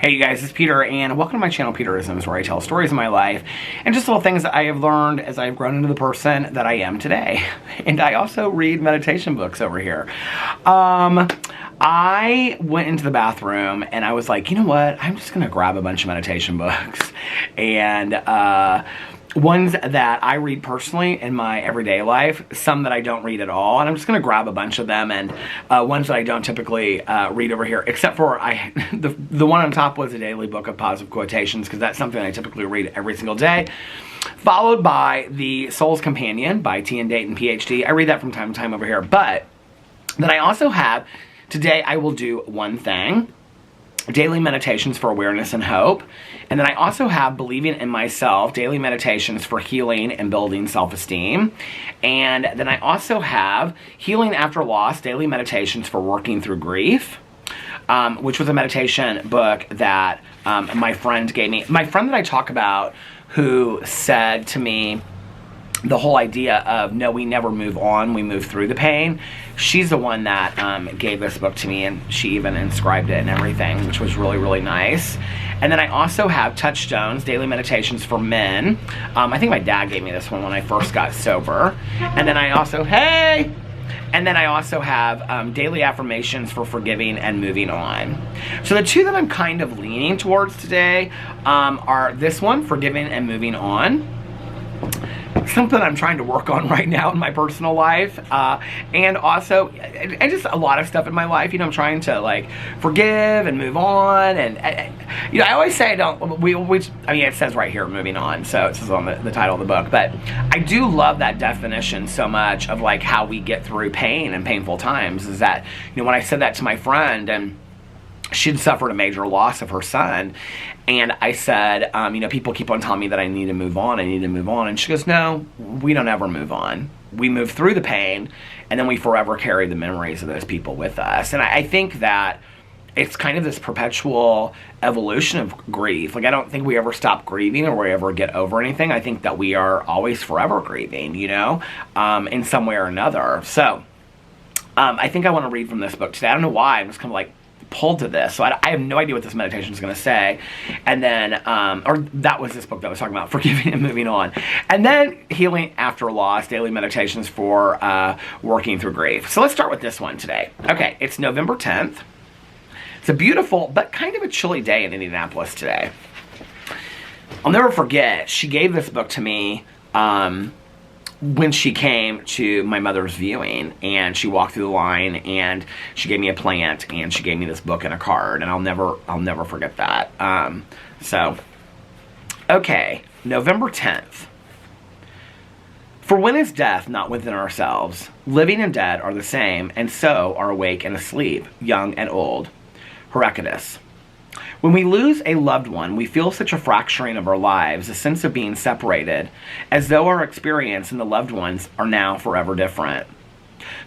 Hey you guys, it's Peter, and welcome to my channel, Peterisms, where I tell stories of my life and just little things that I have learned as I've grown into the person that I am today. And I also read meditation books over here. I went into the bathroom and I was like, you know what? I'm just gonna grab a bunch of meditation books and ones that I read personally in my everyday life, some that I don't read at all, and I'm just going to grab a bunch of them, and ones that I don't typically read over here, except for the one on top was a daily book of positive quotations, because that's something I typically read every single day, followed by The Soul's Companion by T. and Dayton, PhD. I read that from time to time over here, but then I also have, today I will do one thing, daily meditations for awareness and hope. And then I also have Believing in Myself, daily meditations for healing and building self-esteem. And then I also have Healing After Loss, daily meditations for working through grief, which was a meditation book that my friend gave me. My friend that I talk about, who said to me the whole idea of, no, we never move on, we move through the pain. She's the one that gave this book to me, and she even inscribed it and everything, which was really, really nice. And then I also have Touchstones, daily meditations for men. I think my dad gave me this one when I first got sober. And then I also, have daily affirmations for forgiving and moving on. So the two that I'm kind of leaning towards today are this one, forgiving and moving on. Something I'm trying to work on right now in my personal life, and also and just a lot of stuff in my life. You know, I'm trying to like forgive and move on, and you know, I always say I mean, it says right here, moving on, so it says on the title of the book. But I do love that definition so much of like how we get through pain and painful times. Is that, you know, when I said that to my friend, and she'd suffered a major loss of her son, and I said, you know, people keep on telling me that I need to move on, and she goes, no, we don't ever move on. We move through the pain, and then we forever carry the memories of those people with us. And I think that it's kind of this perpetual evolution of grief. Like, I don't think we ever stop grieving or we ever get over anything. I think that we are always forever grieving, you know, in some way or another. So, I think I want to read from this book today. I don't know why, I'm just kind of like pulled to this, so I have no idea what this meditation is going to say. And then or that was this book that I was talking about, forgiving and moving on. And then Healing After Loss, daily meditations for working through grief. So let's start with this one today. Okay, it's November 10th. It's a beautiful but kind of a chilly day in Indianapolis today. I'll never forget, she gave this book to me when she came to my mother's viewing, and she walked through the line, and she gave me a plant, and she gave me this book and a card, and I'll never forget that. So, okay, November 10th. For when is death not within ourselves? Living and dead are the same, and so are awake and asleep, young and old. Heraclitus. When we lose a loved one, we feel such a fracturing of our lives, a sense of being separated, as though our experience and the loved ones are now forever different.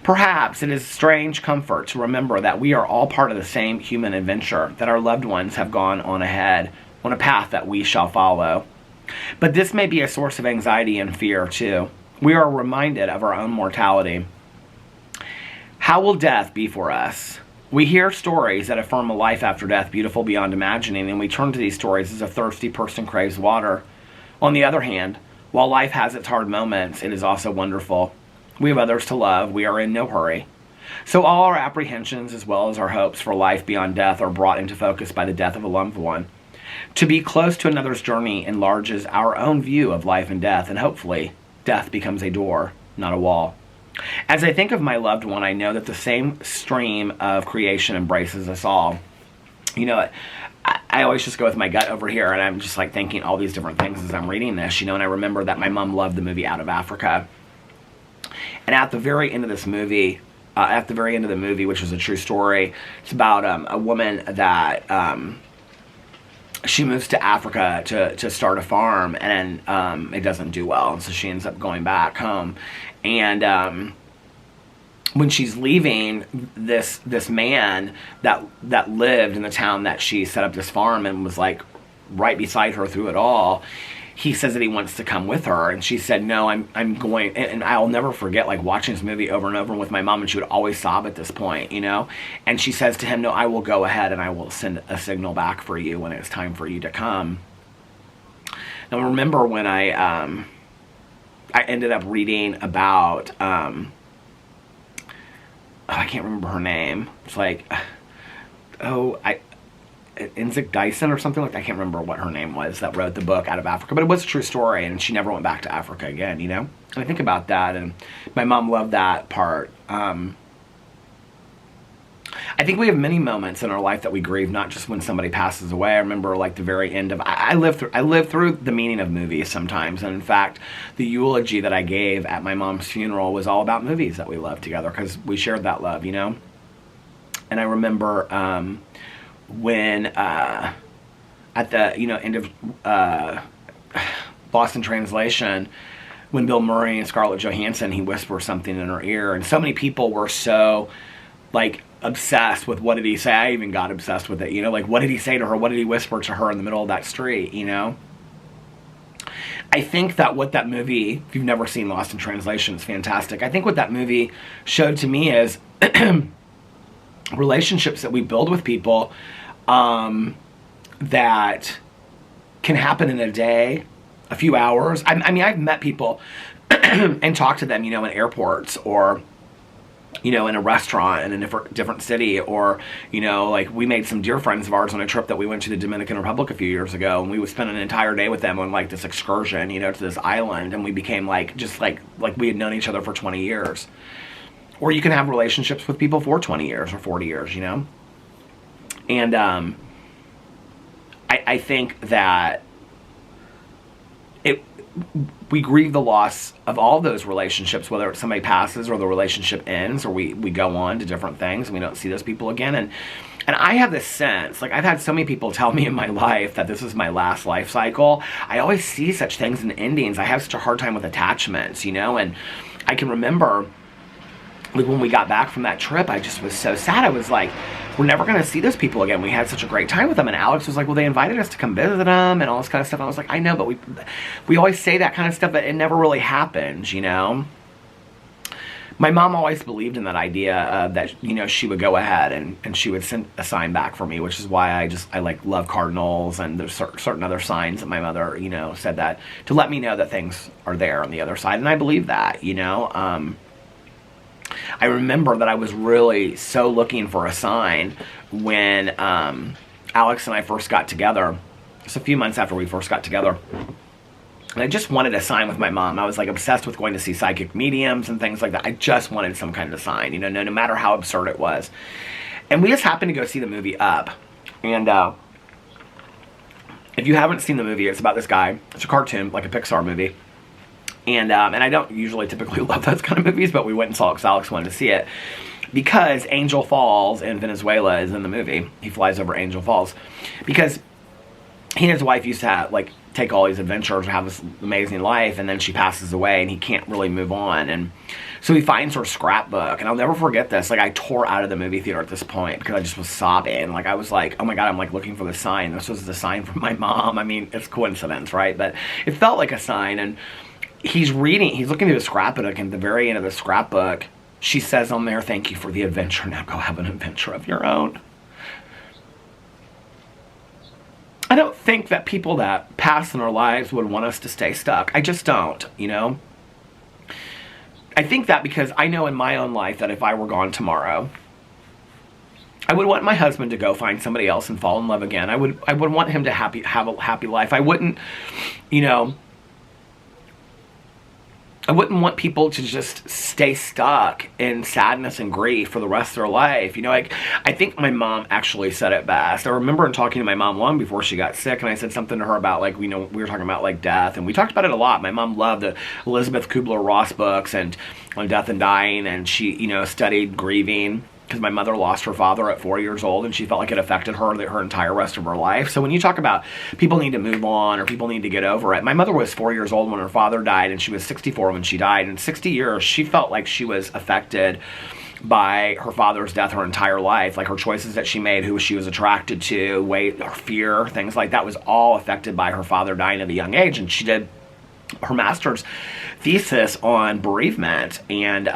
Perhaps it is strange comfort to remember that we are all part of the same human adventure, that our loved ones have gone on ahead, on a path that we shall follow. But this may be a source of anxiety and fear, too. We are reminded of our own mortality. How will death be for us? We hear stories that affirm a life after death beautiful beyond imagining, and we turn to these stories as a thirsty person craves water. On the other hand, while life has its hard moments, it is also wonderful. We have others to love. We are in no hurry. So all our apprehensions as well as our hopes for life beyond death are brought into focus by the death of a loved one. To be close to another's journey enlarges our own view of life and death, and hopefully, death becomes a door, not a wall. As I think of my loved one, I know that the same stream of creation embraces us all. You know, I always just go with my gut over here, and I'm just like thinking all these different things as I'm reading this, you know, and I remember that my mom loved the movie Out of Africa. And at the very end of this movie, which was a true story, it's about a woman that she moves to Africa to start a farm, and it doesn't do well, and so she ends up going back home. And when she's leaving, this man that lived in the town that she set up this farm and was like right beside her through it all, he says that he wants to come with her, and she said, no, I'm going. And I'll never forget, like, watching this movie over and over with my mom, and she would always sob at this point, you know. And she says to him, no, I will go ahead and I will send a signal back for you when it's time for you to come. Now, remember when I ended up reading about, I can't remember her name. It's like, Inzik Dyson or something like that. I can't remember what her name was that wrote the book out of Africa, but it was a true story, and she never went back to Africa again, you know? And I think about that, and my mom loved that part. I think we have many moments in our life that we grieve, not just when somebody passes away. I remember, like, the very end of, I lived through the meaning of movies sometimes, and in fact, the eulogy that I gave at my mom's funeral was all about movies that we loved together, because we shared that love, you know? And I remember, when at the end of Lost in Translation, when Bill Murray and Scarlett Johansson, he whispers something in her ear, and so many people were so, like, obsessed with what did he say. I even got obsessed with it, you know, like, what did he say to her, what did he whisper to her in the middle of that street, you know? I think that what that movie, if you've never seen Lost in Translation, it's fantastic. I think what that movie showed to me is relationships that we build with people that can happen in a day, a few hours. I mean, I've met people and talked to them, you know, in airports, or, you know, in a restaurant in a different city, or, you know, like, we made some dear friends of ours on a trip that we went to the Dominican Republic a few years ago, and we would spend an entire day with them on, like, this excursion, you know, to this island, and we became, like, just like we had known each other for 20 years. Or you can have relationships with people for 20 years or 40 years, you know? And I think that we grieve the loss of all those relationships, whether it's somebody passes or the relationship ends, or we go on to different things and we don't see those people again. And I have this sense, like, I've had so many people tell me in my life that this is my last life cycle. I always see such things in endings. I have such a hard time with attachments, you know? And I can remember, like, when we got back from that trip, I just was so sad. I was like, we're never going to see those people again. We had such a great time with them. And Alex was like, well, they invited us to come visit them and all this kind of stuff. And I was like, I know, but we always say that kind of stuff, but it never really happens, you know? My mom always believed in that idea that, you know, she would go ahead and she would send a sign back for me, which is why I like love cardinals, and there's certain other signs that my mother, you know, said that to let me know that things are there on the other side. And I believe that, you know? I remember that I was really so looking for a sign when Alex and I first got together, just a few months after we first got together. And I just wanted a sign with my mom. I was, like, obsessed with going to see psychic mediums and things like that. I just wanted some kind of sign, you know, no matter how absurd it was. And we just happened to go see the movie Up. And if you haven't seen the movie, it's about this guy. It's a cartoon, like a Pixar movie. And I don't usually typically love those kind of movies, but we went and saw it because Alex wanted to see it. Because Angel Falls in Venezuela is in the movie. He flies over Angel Falls. Because he and his wife used to have, like, take all these adventures and have this amazing life, and then she passes away and he can't really move on. And so he finds her scrapbook, and I'll never forget this. Like, I tore out of the movie theater at this point because I just was sobbing. Like, I was like, oh my God, I'm, like, looking for the sign. This was the sign from my mom. I mean, it's coincidence, right? But it felt like a sign. And he's looking through the scrapbook, and at the very end of the scrapbook, she says on there, thank you for the adventure. Now go have an adventure of your own. I don't think that people that pass in our lives would want us to stay stuck. I just don't, you know? I think that because I know in my own life that if I were gone tomorrow, I would want my husband to go find somebody else and fall in love again. I would want him to have a happy life. I wouldn't, you know, I wouldn't want people to just stay stuck in sadness and grief for the rest of their life. You know, like, I think my mom actually said it best. I remember talking to my mom long before she got sick, and I said something to her about, like, you know, we were talking about, like, death, and we talked about it a lot. My mom loved the Elizabeth Kubler-Ross books and on death and dying, and she, you know, studied grieving. Because my mother lost her father at 4 years old, and she felt like it affected her entire rest of her life. So when you talk about people need to move on or people need to get over it, my mother was 4 years old when her father died, and she was 64 when she died. In 60 years, she felt like she was affected by her father's death her entire life. Like her choices that she made, who she was attracted to, weight, her fear, things like that was all affected by her father dying at a young age. And she did her master's thesis on bereavement and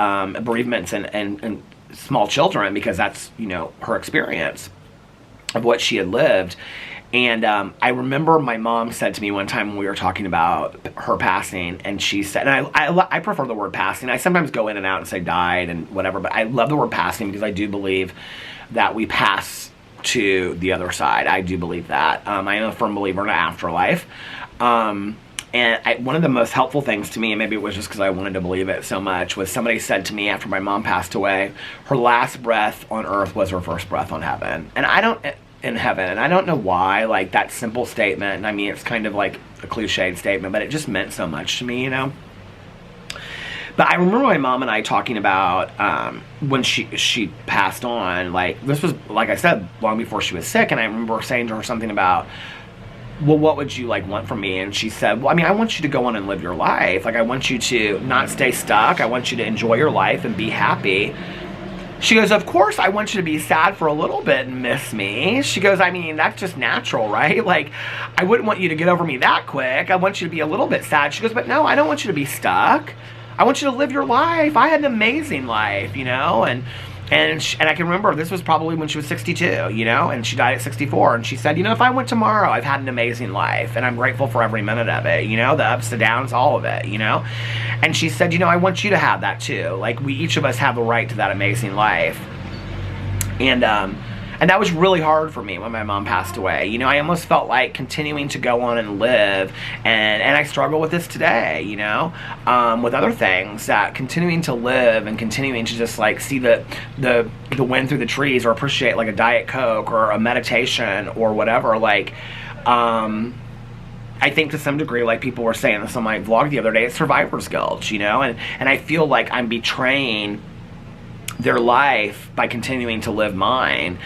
bereavements and small children, because that's, you know, her experience of what she had lived. And I remember my mom said to me one time when we were talking about her passing, and she said, and I prefer the word passing. I sometimes go in and out and say died and whatever, but I love the word passing because I do believe that we pass to the other side. I do believe that. I am a firm believer in an afterlife. And one of the most helpful things to me, and maybe it was just because I wanted to believe it so much, was somebody said to me after my mom passed away, her last breath on earth was her first breath on heaven. And I don't... in heaven. And I don't know why, like, that simple statement, and I mean, it's kind of like a cliched statement, but it just meant so much to me, you know? But I remember my mom and I talking about when she passed on, like, this was, like I said, long before she was sick, and I remember saying to her something about, well, what would you, like, want from me? And she said, well, I mean, I want you to go on and live your life. Like, I want you to not stay stuck. I want you to enjoy your life and be happy. She goes, of course I want you to be sad for a little bit and miss me. She goes, I mean, that's just natural, right? Like, I wouldn't want you to get over me that quick. I want you to be a little bit sad. She goes, but no, I don't want you to be stuck. I want you to live your life. I had an amazing life, you know? And I can remember this was probably when she was 62, you know, and she died at 64. And she said, you know, if I went tomorrow, I've had an amazing life, and I'm grateful for every minute of it, you know, the ups, the downs, all of it, you know. And she said, you know, I want you to have that too. Like, we each of us have a right to that amazing life. And that was really hard for me when my mom passed away. You know, I almost felt like continuing to go on and live, and I struggle with this today, you know, with other things, that continuing to live and continuing to just, like, see the wind through the trees, or appreciate, like, a Diet Coke or a meditation or whatever, like, I think to some degree, like people were saying this on my vlog the other day, it's survivor's guilt, you know, and I feel like I'm betraying their life by continuing to live mine.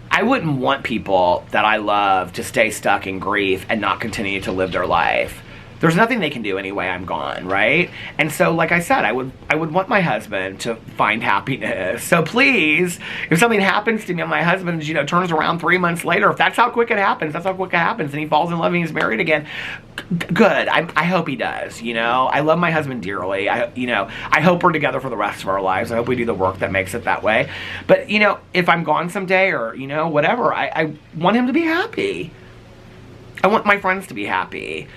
I wouldn't want people that I love to stay stuck in grief and not continue to live their life. There's nothing they can do anyway, I'm gone, right? And so, like I said, I would want my husband to find happiness. So please, if something happens to me and my husband, you know, turns around 3 months later, if that's how quick it happens, that's how quick it happens, and he falls in love and he's married again, good. I hope he does, you know? I love my husband dearly. I hope we're together for the rest of our lives. I hope we do the work that makes it that way. But, you know, if I'm gone someday, or, you know, whatever, I want him to be happy. I want my friends to be happy.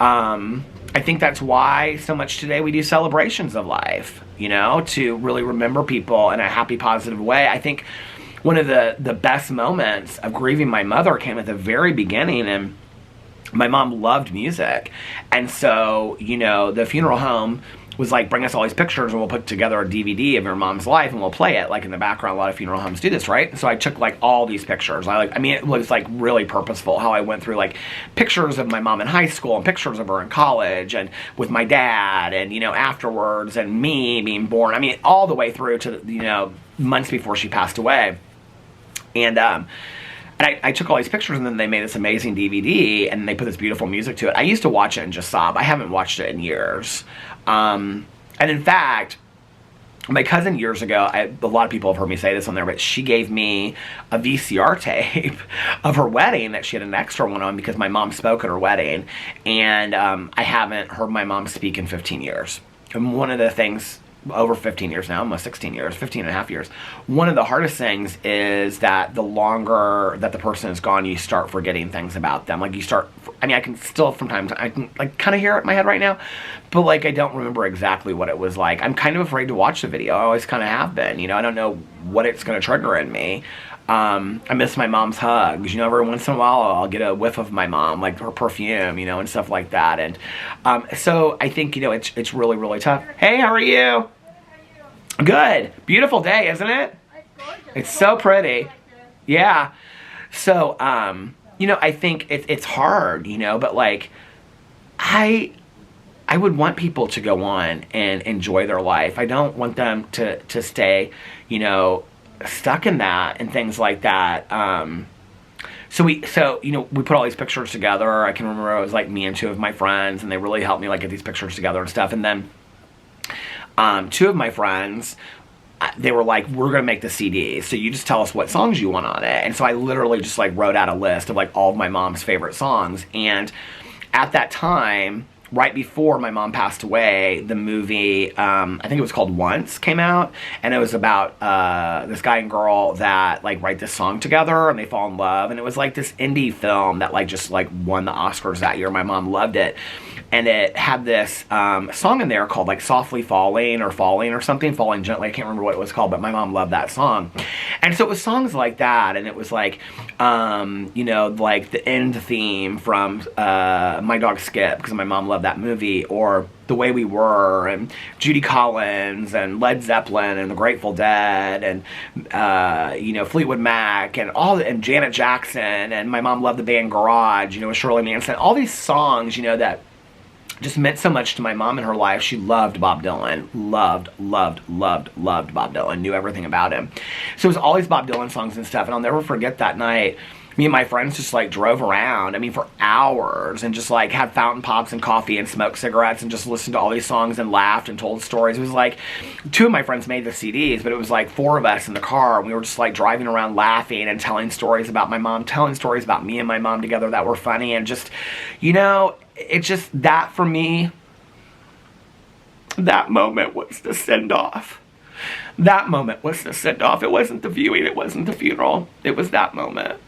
I think that's why so much today we do celebrations of life, you know, to really remember people in a happy, positive way. I think one of the best moments of grieving my mother came at the very beginning, and my mom loved music. And so, you know, the funeral home was like, bring us all these pictures and we'll put together a DVD of your mom's life and we'll play it, like, in the background. A lot of funeral homes do this, right? So I took, like, all these pictures. I mean, it was, like, really purposeful how I went through, like, pictures of my mom in high school and pictures of her in college and with my dad, and, you know, afterwards, and me being born. I mean, all the way through to, you know, months before she passed away. And I took all these pictures, and then they made this amazing DVD, and they put this beautiful music to it. I used to watch it and just sob. I haven't watched it in years. And in fact, my cousin years ago, a lot of people have heard me say this on there, but she gave me a VCR tape of her wedding that she had an extra one on, because my mom spoke at her wedding, and I haven't heard my mom speak in 15 years. And one of the things, over 15 years now, almost 16 years, 15 and a half years, one of the hardest things is that the longer that the person is gone, you start forgetting things about them. Like, you start, I mean, I can still from time to time, I can, like, kind of hear it in my head right now, but, like, I don't remember exactly what it was like. I'm kind of afraid to watch the video. I always kind of have been, you know. I don't know what it's going to trigger in me. I miss my mom's hugs. You know, every once in a while I'll get a whiff of my mom, like her perfume, you know, and stuff like that. And so I think, you know, it's really, really tough. Hey, how are you? Good. Beautiful day, isn't it? It's so pretty. Yeah. So, you know, I think it's hard, you know, but, like, I would want people to go on and enjoy their life. I don't want them to stay, you know, stuck in that and things like that. So you know, we put all these pictures together. I can remember it was like me and two of my friends, and they really helped me, like, get these pictures together and stuff. And then two of my friends they were like, we're gonna make the CD, so you just tell us what songs you want on it. And so I literally just like wrote out a list of like all of my mom's favorite songs. And at that time, right before my mom passed away, the movie, I think it was called Once, came out, and it was about this guy and girl that like write this song together, and they fall in love, and it was like this indie film that like just like won the Oscars that year. My mom loved it, and it had this song in there called like Softly Falling or something, Falling Gently, I can't remember what it was called, but my mom loved that song. And so it was songs like that, and it was like, you know, like the end theme from My Dog Skip, because my mom loved that movie, or The Way We Were, and Judy Collins, and Led Zeppelin, and the Grateful Dead, and you know, Fleetwood Mac, and and Janet Jackson, and my mom loved the band Garage, you know, with Shirley Manson. All these songs, you know, that just meant so much to my mom in her life. She loved Bob Dylan. Loved Bob Dylan. Knew everything about him. So it was all these Bob Dylan songs and stuff, and I'll never forget that night. Me and my friends just like drove around, I mean, for hours, and just like had fountain pops and coffee and smoked cigarettes and just listened to all these songs and laughed and told stories. It was like, 2 of my friends made the CDs, but it was like 4 of us in the car, and we were just like driving around laughing and telling stories about my mom, telling stories about me and my mom together that were funny, and just, you know, it's just that for me, that moment was the send-off. That moment was the send-off. It wasn't the viewing, it wasn't the funeral, it was that moment.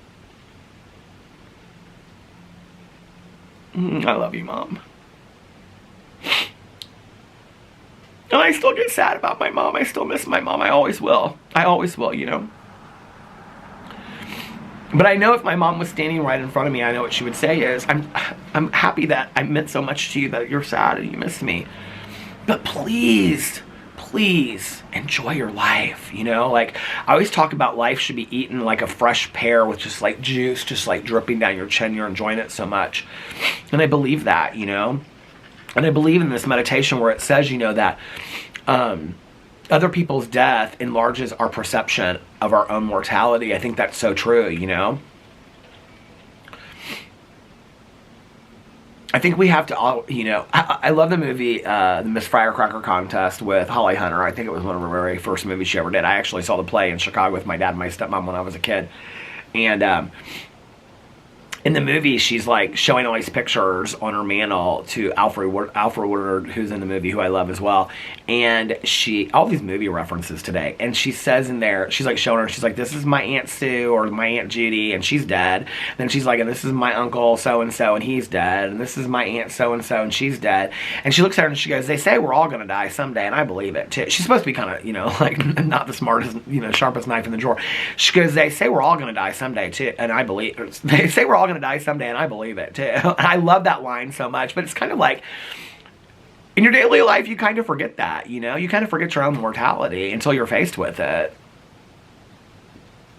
I love you, Mom. And I still get sad about my mom. I still miss my mom. I always will. I always will, you know. But I know if my mom was standing right in front of me, I know what she would say is, I'm happy that I meant so much to you that you're sad and you miss me. But please, please enjoy your life, you know? Like, I always talk about life should be eaten like a fresh pear with just like juice just like dripping down your chin. You're enjoying it so much. And I believe that, you know? And I believe in this meditation where it says, you know, that other people's death enlarges our perception of our own mortality. I think that's so true, you know? I think we have to all, you know, I love the movie, the Miss Firecracker Contest with Holly Hunter. I think it was one of her very first movies she ever did. I actually saw the play in Chicago with my dad and my stepmom when I was a kid. And in the movie, she's like showing all these pictures on her mantle to Alfred Woodard, who's in the movie, who I love as well. And all these movie references today. And she says in there, she's like showing her, she's like, this is my Aunt Sue or my Aunt Judy, and she's dead. And then she's like, and this is my uncle so-and-so, and he's dead. And this is my Aunt so-and-so, and she's dead. And she looks at her and she goes, they say we're all going to die someday, and I believe it too. She's supposed to be kind of, you know, like not the smartest, you know, sharpest knife in the drawer. She goes, they say we're all going to die someday too, and I believe, they say we're all going to die someday, and I believe it too. And I love that line so much, but it's kind of like, in your daily life, you kind of forget that, you know? You kind of forget your own mortality until you're faced with it.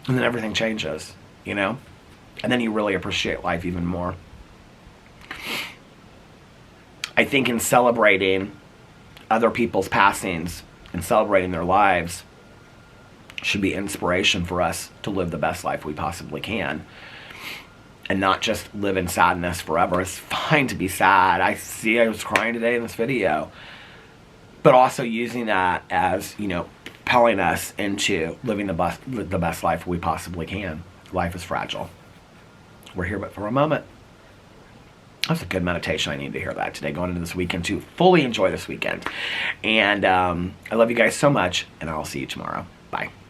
And then everything changes, you know? And then you really appreciate life even more. I think in celebrating other people's passings and celebrating their lives should be inspiration for us to live the best life we possibly can. And not just live in sadness forever. It's fine to be sad. I was crying today in this video. But also using that as, you know, propelling us into living the best life we possibly can. Life is fragile. We're here but for a moment. That's a good meditation. I need to hear that today, going into this weekend to fully enjoy this weekend. And I love you guys so much, and I'll see you tomorrow. Bye.